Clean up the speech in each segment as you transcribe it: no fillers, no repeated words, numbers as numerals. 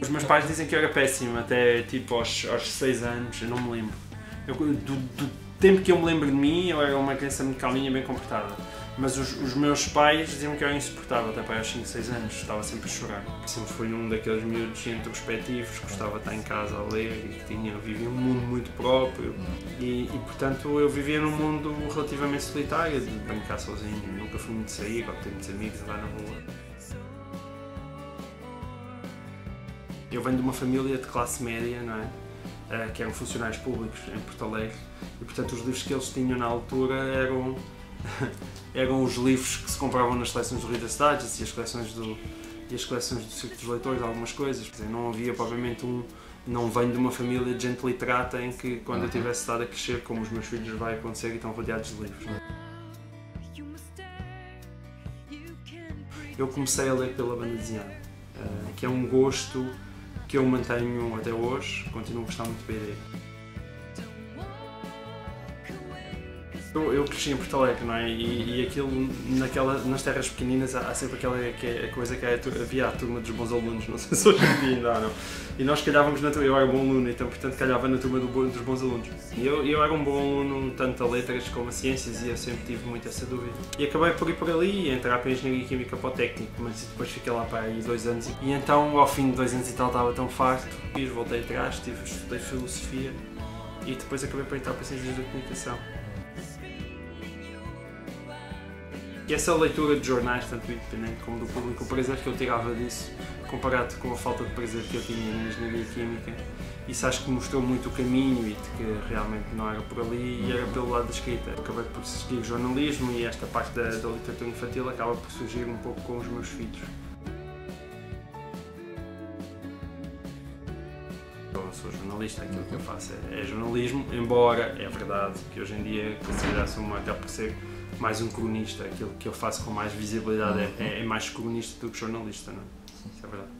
Os meus pais dizem que eu era péssimo, até tipo aos 6 anos, eu não me lembro. Do tempo que eu me lembro de mim, eu era uma criança muito calminha, bem comportada. Mas os meus pais diziam que eu era insuportável, até para aos 5, 6 anos, estava sempre a chorar. Sempre fui um daqueles miúdos introspectivos, que gostava de estar em casa a ler e que vivia um mundo muito próprio. E portanto eu vivia num mundo relativamente solitário, de brincar sozinho, nunca fui muito sair, ou ter muitos amigos lá na rua. Eu venho de uma família de classe média, não é? Que eram funcionários públicos em Porto Alegre, e portanto os livros que eles tinham na altura eram os livros que se compravam nas coleções do Reader's Digest e as coleções do Círculo dos Leitores, algumas coisas. Quer dizer, não havia provavelmente não venho de uma família de gente literata em que quando eu tivesse estado a crescer, como os meus filhos vai acontecer, e estão rodeados de livros. Eu comecei a ler pela banda desenhada, que é um gosto que eu mantenho até hoje, continuo a gostar muito de BD. Eu cresci em Porto Alegre, não é? E aquilo, nas terras pequeninas, há sempre aquela coisa que havia a turma dos bons alunos, não sei se hoje em dia ainda há, não. E nós calhávamos na turma, eu era um bom aluno, então portanto calhava na turma dos bons alunos. E eu era um bom aluno, tanto a letras como a ciências, e eu sempre tive muito essa dúvida. E acabei por ir por ali e entrar para a engenharia química para o técnico, mas depois fiquei lá para aí 2 anos. E então, ao fim de 2 anos e tal, estava tão farto, voltei atrás, estudei filosofia e depois acabei por entrar para ciências da comunicação. E essa leitura de jornais, tanto do independente como do público, o prazer que eu tirava disso, comparado com a falta de prazer que eu tinha na engenharia química, isso acho que mostrou muito o caminho e de que realmente não era por ali e era pelo lado da escrita. Eu acabei por seguir jornalismo e esta parte da literatura infantil acaba por surgir um pouco com os meus filhos. Eu sou jornalista, aquilo que eu faço é jornalismo, embora é verdade que hoje em dia considero-se acaba por ser mais um cronista, aquilo que eu faço com mais visibilidade é mais cronista do que jornalista, não é? Isso é verdade.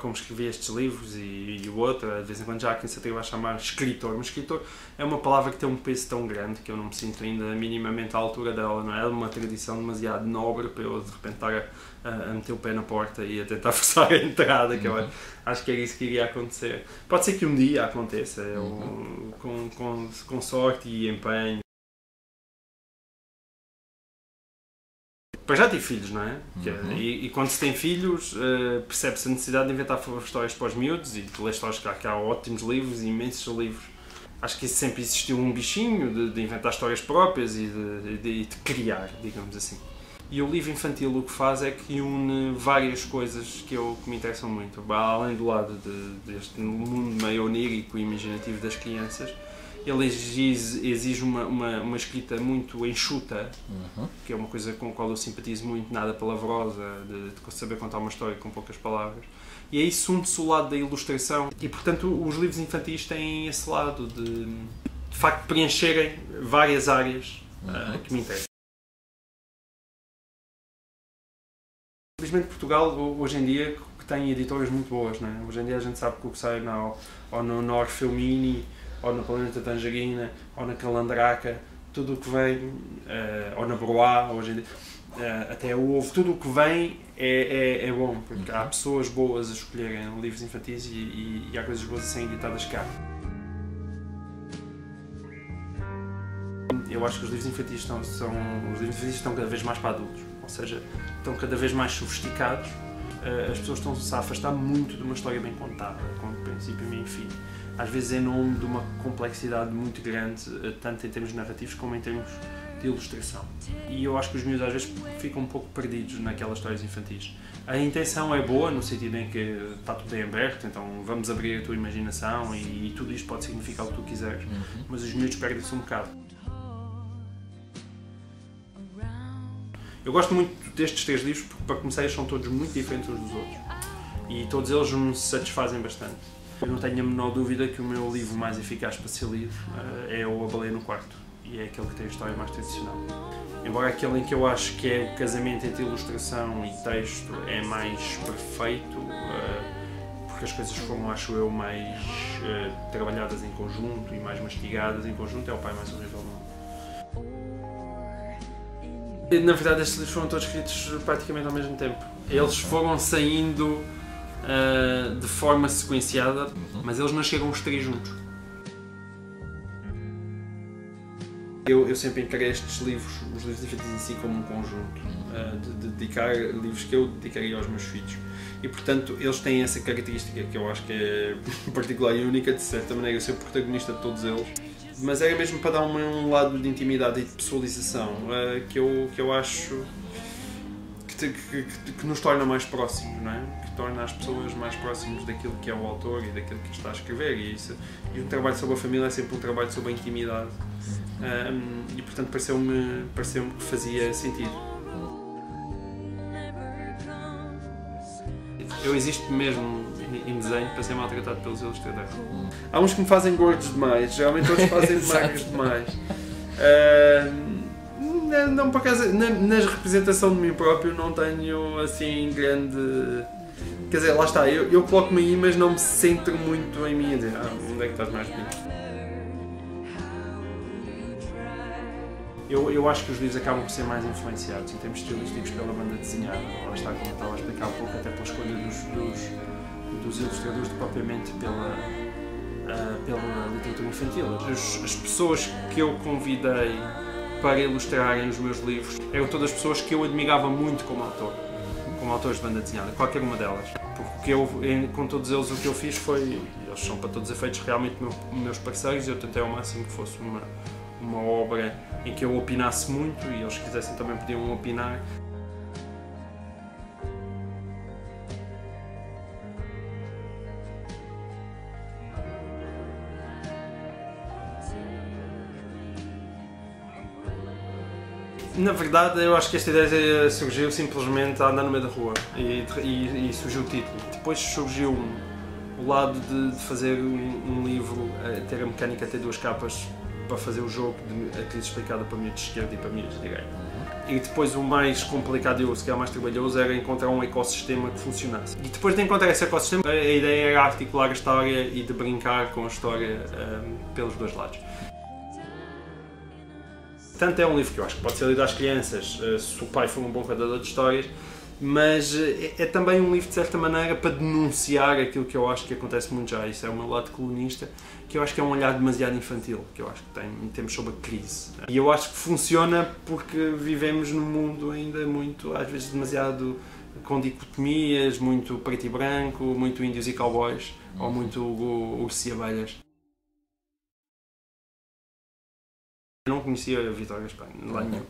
Como escrevi estes livros e o outro, de vez em quando já há quem se atreva a chamar escritor, mas escritor é uma palavra que tem um peso tão grande que eu não me sinto ainda minimamente à altura dela, não é? É uma tradição demasiado nobre para eu de repente estar a meter o pé na porta e a tentar forçar a entrada, que eu acho que era isso que iria acontecer. Pode ser que um dia aconteça, com sorte e empenho. Pois já tive filhos, não é? E quando se tem filhos, percebe-se a necessidade de inventar histórias para os miúdos e de ler histórias, que há ótimos livros, imensos livros. Acho que sempre existiu um bichinho de inventar histórias próprias e de criar, digamos assim. E o livro infantil o que faz é que une várias coisas que me interessam muito. Além do lado deste mundo meio onírico e imaginativo das crianças, ele exige uma escrita muito enxuta, que é uma coisa com a qual eu simpatizo muito, nada palavrosa, de saber contar uma história com poucas palavras. E é isso une-se o lado da ilustração. E, portanto, os livros infantis têm esse lado de facto, preencherem várias áreas que me interessam. Infelizmente, Portugal, hoje em dia, tem editoras muito boas, não é? Hoje em dia a gente sabe que o que sai ou no Orfeumini, ou na Planeta Tangerina, ou na Calandraca, tudo o que vem, ou na Broá, hoje em dia, até o Ovo, tudo o que vem é bom, porque há pessoas boas a escolherem livros infantis e há coisas boas a serem editadas cá. Eu acho que os livros infantis estão cada vez mais para adultos, ou seja, estão cada vez mais sofisticados. As pessoas estão-se a afastar muito de uma história bem contada, com princípio, meio e fim. Às vezes em nome de uma complexidade muito grande, tanto em termos narrativos como em termos de ilustração. E eu acho que os miúdos às vezes ficam um pouco perdidos naquelas histórias infantis. A intenção é boa, no sentido em que está tudo bem aberto, então vamos abrir a tua imaginação e tudo isto pode significar o que tu quiseres, mas os miúdos perdem-se um bocado. Eu gosto muito destes 3 livros porque, para começar, eles são todos muito diferentes uns dos outros e todos eles me satisfazem bastante. Eu não tenho a menor dúvida que o meu livro mais eficaz para ser lido é o A Baleia no Quarto, e é aquele que tem a história mais tradicional. Embora aquele em que eu acho que é o casamento entre ilustração e texto é mais perfeito, porque as coisas foram, acho eu, mais trabalhadas em conjunto e mais mastigadas em conjunto, é O Pai Mais Horrível do Mundo. Na verdade, estes livros foram todos escritos praticamente ao mesmo tempo. Eles foram saindo de forma sequenciada, mas eles não chegam os três juntos. Eu sempre encarei estes livros, os livros infantis em si, como um conjunto, de dedicar livros que eu dedicaria aos meus filhos. E portanto, eles têm essa característica que eu acho que é particular e única, de certa maneira, eu ser o protagonista de todos eles. Mas era mesmo para dar um lado de intimidade e de pessoalização que eu acho que nos torna mais próximos, não é? Que torna as pessoas mais próximas daquilo que é o autor e daquilo que está a escrever. E um trabalho sobre a família é sempre um trabalho sobre a intimidade. E portanto pareceu-me que fazia sentido. Eu existo mesmo em desenho para ser maltratado pelos ilustradores. Há uns que me fazem gordos demais, geralmente outros fazem magros demais. Não, por acaso, na representação de mim próprio não tenho assim grande... Quer dizer, lá está, eu coloco-me aí, mas não me centro muito em mim a dizer onde é que estás mais bonito. Eu acho que os livros acabam por ser mais influenciados em termos estilísticos pela banda desenhada. Lá está, como eu estava a explicar há pouco, até pela escolha dos ilustradores, propriamente pela literatura infantil. As pessoas que eu convidei para ilustrarem os meus livros eram todas pessoas que eu admirava muito como autores de banda desenhada, qualquer uma delas. Porque com todos eles o que eu fiz foi, eles são para todos os efeitos realmente meus parceiros, e eu tentei ao máximo que fosse uma obra em que eu opinasse muito e eles quisessem também podiam opinar. Na verdade, eu acho que esta ideia surgiu simplesmente a andar no meio da rua e surgiu o título. Depois surgiu o lado de fazer um livro, ter a mecânica de ter duas capas para fazer o jogo de atriz explicada para miúdos de esquerda e para miúdos de direita. E depois o mais complicado e o se calhar mais trabalhoso era encontrar um ecossistema que funcionasse. E depois de encontrar esse ecossistema, a ideia era articular a história e de brincar com a história pelos dois lados. Tanto é um livro que eu acho que pode ser lido às crianças, se o pai for um bom contador de histórias, mas é também um livro de certa maneira para denunciar aquilo que eu acho que acontece muito já, isso é o meu lado colunista, que eu acho que é um olhar demasiado infantil, que eu acho que temos sobre a crise. E eu acho que funciona porque vivemos num mundo ainda muito, às vezes demasiado com muito preto e branco, muito índios e cowboys, ou muito ursos e abelhas. Eu não conhecia a Vitória Espanha, lá nenhum.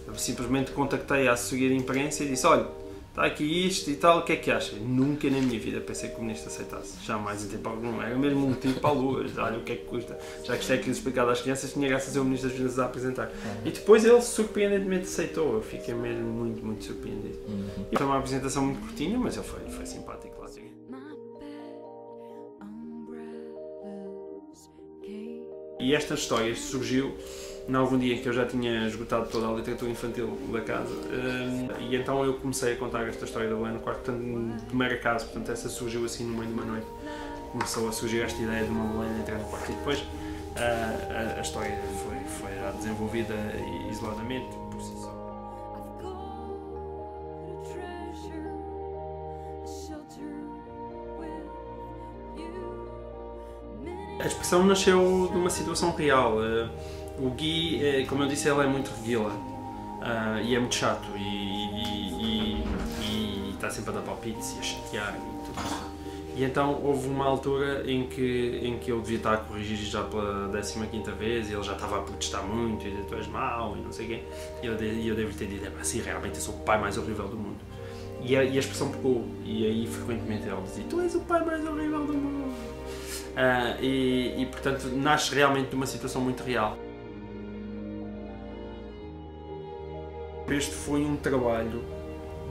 Eu simplesmente contactei a assessoria de imprensa e disse, olha, está aqui isto e tal, o que é que acha? Nunca na minha vida pensei que o comunista aceitasse, jamais em tempo algum, era mesmo um motivo para a lua, olha o que é que custa. Já que isto é aquilo explicado às crianças, tinha graças ao Ministro das Finanças a apresentar. E depois ele surpreendentemente aceitou, eu fiquei mesmo muito, muito surpreendido. E foi uma apresentação muito curtinha, mas ele foi simpático lá. E esta história surgiu em algum dia em que eu já tinha esgotado toda a literatura infantil da casa, e então eu comecei a contar esta história da Belém no quarto, portanto, de mero acaso, portanto essa surgiu assim no meio de uma noite, começou a surgir esta ideia de uma Belém entrar no quarto e depois a história foi desenvolvida isoladamente por si só. A expressão nasceu de uma situação real. O Gui, como eu disse, ele é muito reguila e é muito chato e está sempre a dar palpites e a chatear e tudo isso. E então houve uma altura em que eu devia estar a corrigir já pela 15ª vez e ele já estava a protestar muito e dizer tu és mau e não sei o quê. E eu devo ter dito, assim, realmente eu sou o pai mais horrível do mundo. E a expressão pegou e aí frequentemente ele dizia tu és o pai mais horrível do mundo. E portanto nasce realmente de uma situação muito real. Este foi um trabalho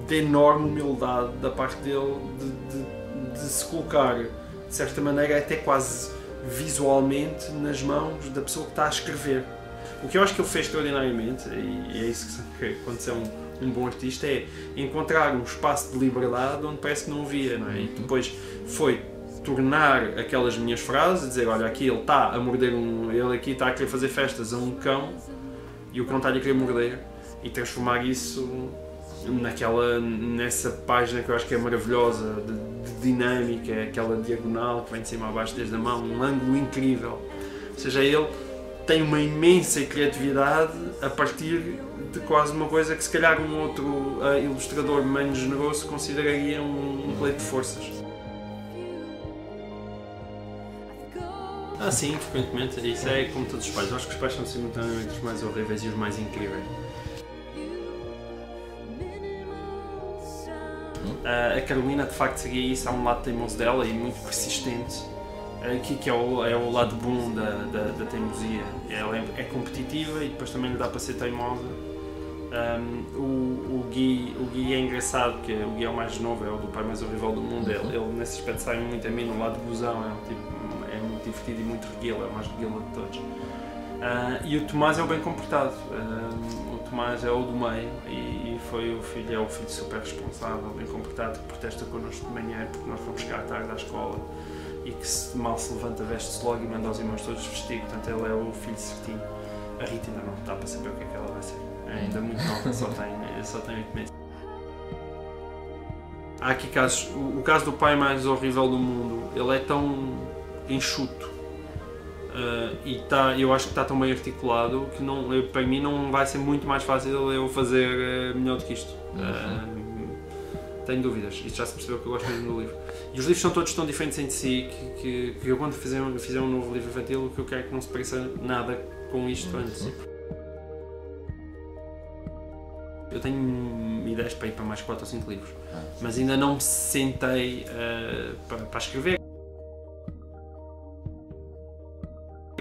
de enorme humildade da parte dele de se colocar, de certa maneira, até quase visualmente nas mãos da pessoa que está a escrever. O que eu acho que ele fez extraordinariamente, e é isso que aconteceu um bom artista, é encontrar um espaço de liberdade onde parece que não havia, não é? E depois foi tornar aquelas minhas frases, dizer, olha, aqui ele está a morder ele aqui está a querer fazer festas a um cão e o cão está-lhe a querer morder, e transformar isso nessa página que eu acho que é maravilhosa, de dinâmica, aquela diagonal que vem de cima a baixo desde a mão, um ângulo incrível. Ou seja, ele tem uma imensa criatividade a partir de quase uma coisa que se calhar um outro ilustrador menos generoso consideraria um colete de forças. Sim, frequentemente. Isso é como todos os pais. Eu acho que os pais são simultaneamente os mais horríveis e os mais incríveis. A Carolina de facto seguia isso, há um lado teimoso dela e muito persistente, que é o lado bom da teimosia. Ela é competitiva e depois também lhe dá para ser teimosa. O Gui é engraçado, porque o Gui é o mais novo, é o do pai mais horrível do mundo. Ele nesse aspecto sai muito a mim no lado gozão, é muito divertido e muito reguila, é o mais reguila de todos. E o Tomás é o bem comportado. O Tomás é o do meio e é o filho super responsável, bem comportado, que protesta connosco de manhã porque nós vamos chegar tarde à escola e que mal se levanta, veste-se logo e manda os irmãos todos vestir. Portanto, ele é o filho certinho. A Rita ainda não está para saber o que é que ela vai ser. É ainda muito nova, só tem 8 meses. Há aqui casos. O caso do pai mais horrível do mundo, ele é tão enxuto. Eu acho que está tão bem articulado que para mim não vai ser muito mais fácil eu fazer melhor do que isto. Tenho dúvidas, isto já se percebeu que eu gosto mesmo do livro. E os livros são todos tão diferentes entre si que eu quando fizer um novo livro infantil o que eu quero é que não se pareça nada com isto antes. Eu tenho ideias para ir para mais 4 ou 5 livros, mas ainda não me sentei para escrever.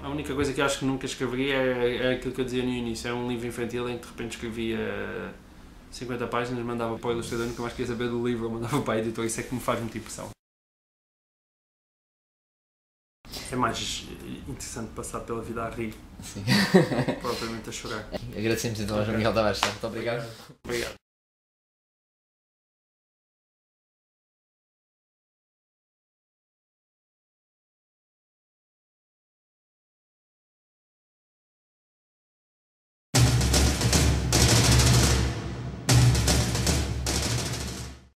A única coisa que eu acho que nunca escreveria é aquilo que eu dizia no início, é um livro infantil em que de repente escrevia 50 páginas, mandava para o ilustrador, nunca mais queria saber do livro, mandava para a editor, isso é que me faz muita impressão. É mais interessante passar pela vida a rir, propriamente a chorar. Agradecemos então ao João Miguel Tavares, muito obrigado. Obrigado.